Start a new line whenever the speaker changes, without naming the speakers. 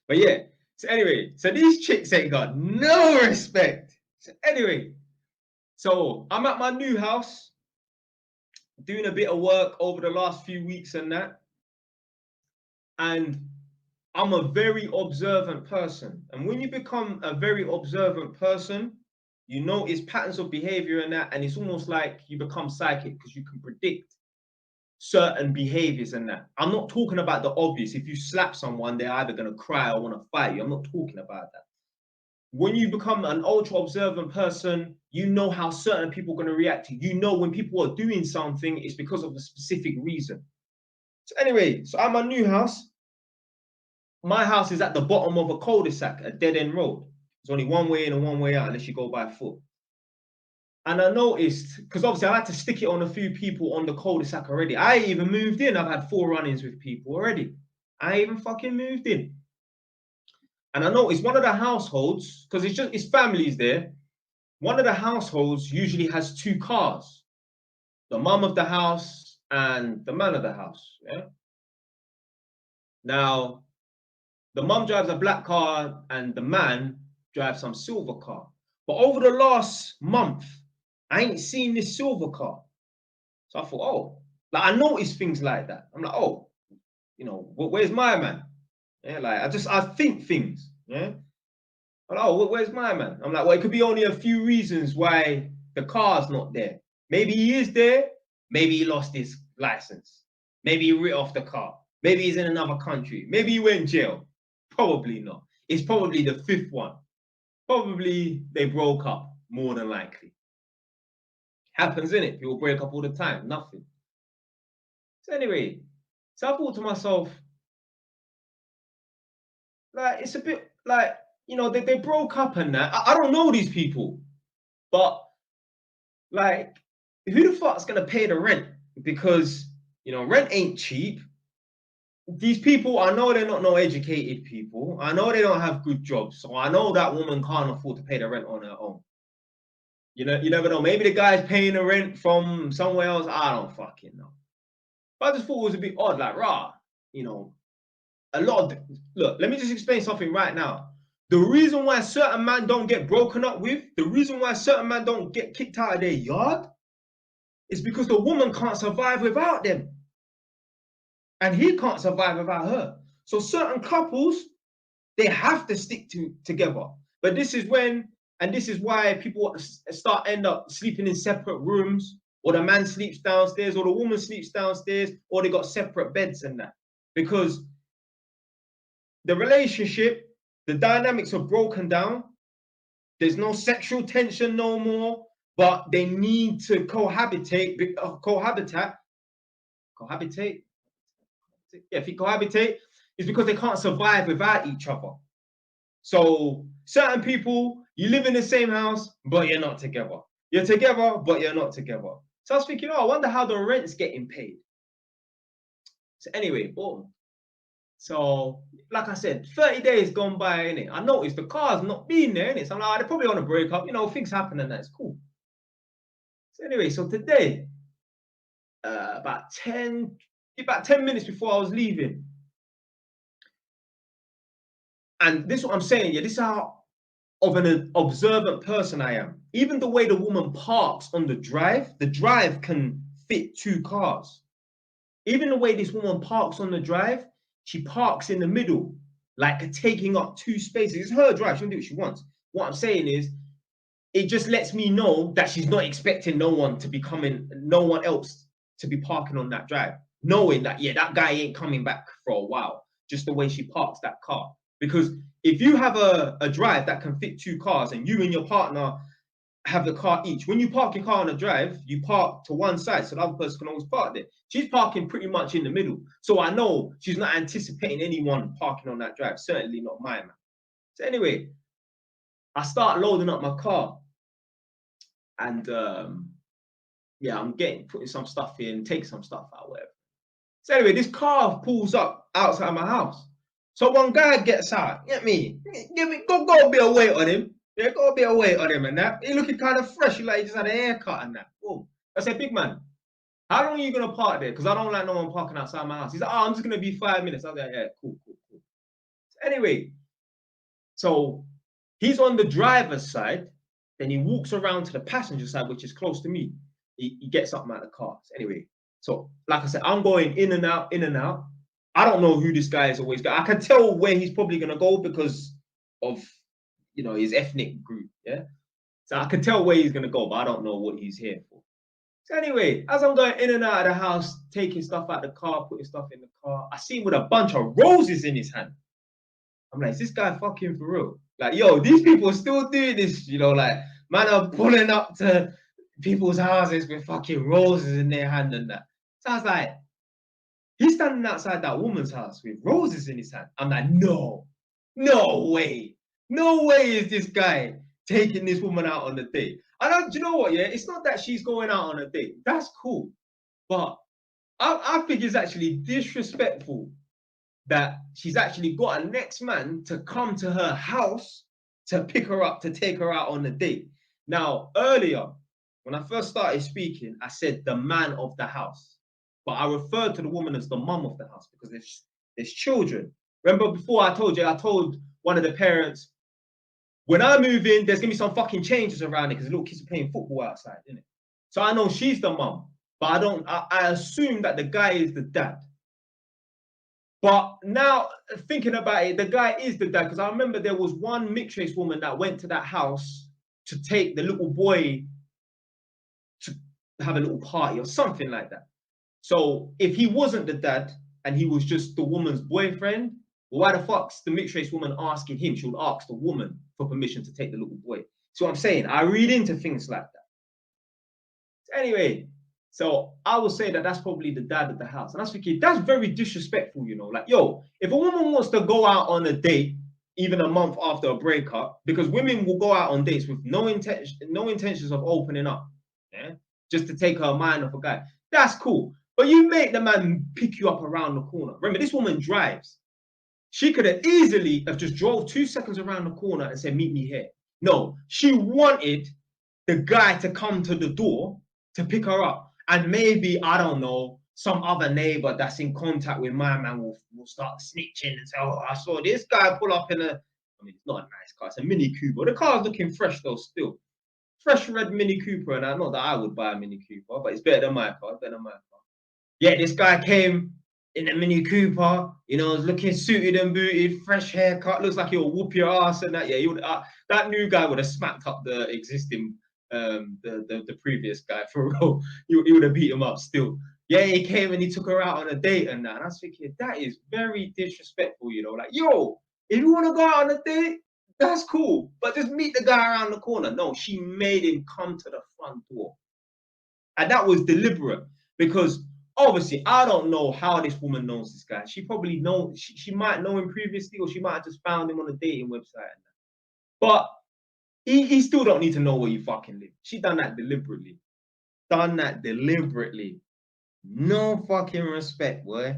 But yeah, so anyway, so these chicks ain't got no respect. So anyway, so I'm at my new house doing a bit of work over the last few weeks and that. And I'm a very observant person. And when you become a very observant person, you notice patterns of behavior and that. And it's almost like you become psychic because you can predict certain behaviors and that. I'm not talking about the obvious. If you slap someone, they're either going to cry or want to fight you. I'm not talking about that. When you become an ultra observant person, you know how certain people are going to react to you. You know when people are doing something, it's because of a specific reason. So anyway, so I'm at my new house. My house is at the bottom of a cul-de-sac, a dead-end road. There's only one way in and one way out unless you go by foot. And I noticed, because obviously I had to stick it on a few people on the cul-de-sac already. I even moved in. I've had 4 run-ins with people already. I even fucking moved in. And I noticed one of the households, because it's families there, one of the households usually has 2 cars. The mum of the house and the man of the house. Yeah. Now, the mum drives a black car and the man drives some silver car. But over the last month, I ain't seen this silver car. So I thought, oh, like I noticed things like that. I'm like, oh, you know, where's my man? Yeah, like I think things. Yeah. I'm like, oh, where's my man? I'm like, well, it could be only a few reasons why the car's not there. Maybe he is there. Maybe he lost his license. Maybe he writ off the car. Maybe he's in another country. Maybe he went jail. Probably not. It's probably the 5th one. Probably they broke up, more than likely. Happens, innit? People break up all the time. Nothing. So anyway, so I thought to myself, like, it's a bit like, you know, they broke up and that. I don't know these people, but like, who the fuck's gonna pay the rent? Because, you know, rent ain't cheap. These people, I know they're not no educated people. I know they don't have good jobs. So I know that woman can't afford to pay the rent on her own. You know, you never know. Maybe the guy's paying the rent from somewhere else. I don't fucking know. But I just thought it was a bit odd, like, rah, you know, a lot of look, let me just explain something right now. The reason why certain men don't get broken up with, the reason why certain men don't get kicked out of their yard is because the woman can't survive without them. And he can't survive without her. So certain couples, they have to stick together. But this is when, and this is why people end up sleeping in separate rooms, or the man sleeps downstairs, or the woman sleeps downstairs, or they got separate beds and that. Because the relationship, the dynamics are broken down. There's no sexual tension no more, but they need to cohabitate. Yeah, if you cohabitate, it's because they can't survive without each other. So certain people, you live in the same house, but you're not together. You're together, but you're not together. So I was thinking, oh, I wonder how the rent's getting paid. So anyway, boom. So, like I said, 30 days gone by, innit? I noticed the car's not been there, innit? So I'm like, they're probably on a breakup, you know, things happen and that's cool. So anyway, so today, about 10 minutes before I was leaving, and this is what I'm saying, yeah, this is how of an observant person I am. Even the way the woman parks on the drive can fit 2 cars. Even the way this woman parks on the drive, she parks in the middle, like taking up 2 spaces. It's her drive. She can do what she wants. What I'm saying is, it just lets me know that she's not expecting no one else to be parking on that drive, knowing that, yeah, that guy ain't coming back for a while, just the way she parks that car. Because if you have a drive that can fit 2 cars and you and your partner have the car each. When you park your car on a drive, you park to one side so the other person can always park there. She's parking pretty much in the middle. So I know she's not anticipating anyone parking on that drive. Certainly not my man. So anyway, I start loading up my car. And yeah, I'm putting some stuff in, take some stuff out, whatever. So anyway, this car pulls up outside my house. So one guy gets out, get me, go a bit of weight on him. Yeah, got a bit of weight on him and that. He looking kind of fresh. He like he just had a haircut and that. Boom. I said, big man, how long are you gonna park there? Because I don't like no one parking outside my house. He's like, oh, I'm just gonna be 5 minutes. I was like, yeah, cool. Anyway, so he's on the driver's side, then he walks around to the passenger side, which is close to me. He gets something out of the car. So anyway, so like I said, I'm going in and out, in and out. I don't know who this guy is always going. I can tell where he's probably gonna go because of his ethnic group. Yeah. So I can tell where he's gonna go, but I don't know what he's here for. So anyway, as I'm going in and out of the house, taking stuff out of the car, putting stuff in the car, I see him with a bunch of roses in his hand. I'm like, is this guy fucking for real? Like, yo, these people are still doing this, like, man are pulling up to people's houses with fucking roses in their hand and that. So I was like, he's standing outside that woman's house with roses in his hand. I'm like, no way. No way is this guy taking this woman out on a date. Do you know what, yeah? It's not that she's going out on a date. That's cool. But I think it's actually disrespectful that she's actually got a next man to come to her house to pick her up, to take her out on a date. Now, earlier, when I first started speaking, I said the man of the house. But I referred to the woman as the mum of the house because there's children. Remember before I told one of the parents, when I move in, there's gonna be some fucking changes around it because the little kids are playing football outside, isn't it? So I know she's the mum, but I assume that the guy is the dad. But now thinking about it, the guy is the dad because I remember there was one mixed race woman that went to that house to take the little boy to have a little party or something like that. So if he wasn't the dad and he was just the woman's boyfriend, well, why the fuck's the mixed race woman asking him? She would ask the woman for permission to take the little boy. So I'm saying, I read into things like that. So anyway, so I would say that that's probably the dad of the house. And I was thinking, that's very disrespectful, Like, yo, if a woman wants to go out on a date, even a month after a breakup, because women will go out on dates with no intentions of opening up, yeah, just to take her mind off a guy. That's cool. But you make the man pick you up around the corner. Remember, this woman drives. She could have easily have just drove 2 seconds around the corner and said, meet me here. No, she wanted the guy to come to the door to pick her up. And maybe, I don't know, some other neighbor that's in contact with my man will start snitching and say, oh, I saw this guy pull up in it's not a nice car, it's a Mini Cooper. The car's looking fresh though still. Fresh red Mini Cooper, and not that I would buy a Mini Cooper, but it's better than my car, Yeah, this guy came in a Mini Cooper, was looking suited and booted, fresh haircut, looks like he'll whoop your ass and that. Yeah, that new guy would have smacked up the existing, the previous guy for real. He would have beat him up still. Yeah, he came and he took her out on a date and that. And I was thinking, that is very disrespectful, Like, yo, if you want to go out on a date, that's cool, but just meet the guy around the corner. No, she made him come to the front door. And that was deliberate because obviously, I don't know how this woman knows this guy. She probably knows, she might know him previously, or she might have just found him on a dating website. But he still don't need to know where you fucking live. She done that deliberately. No fucking respect, boy.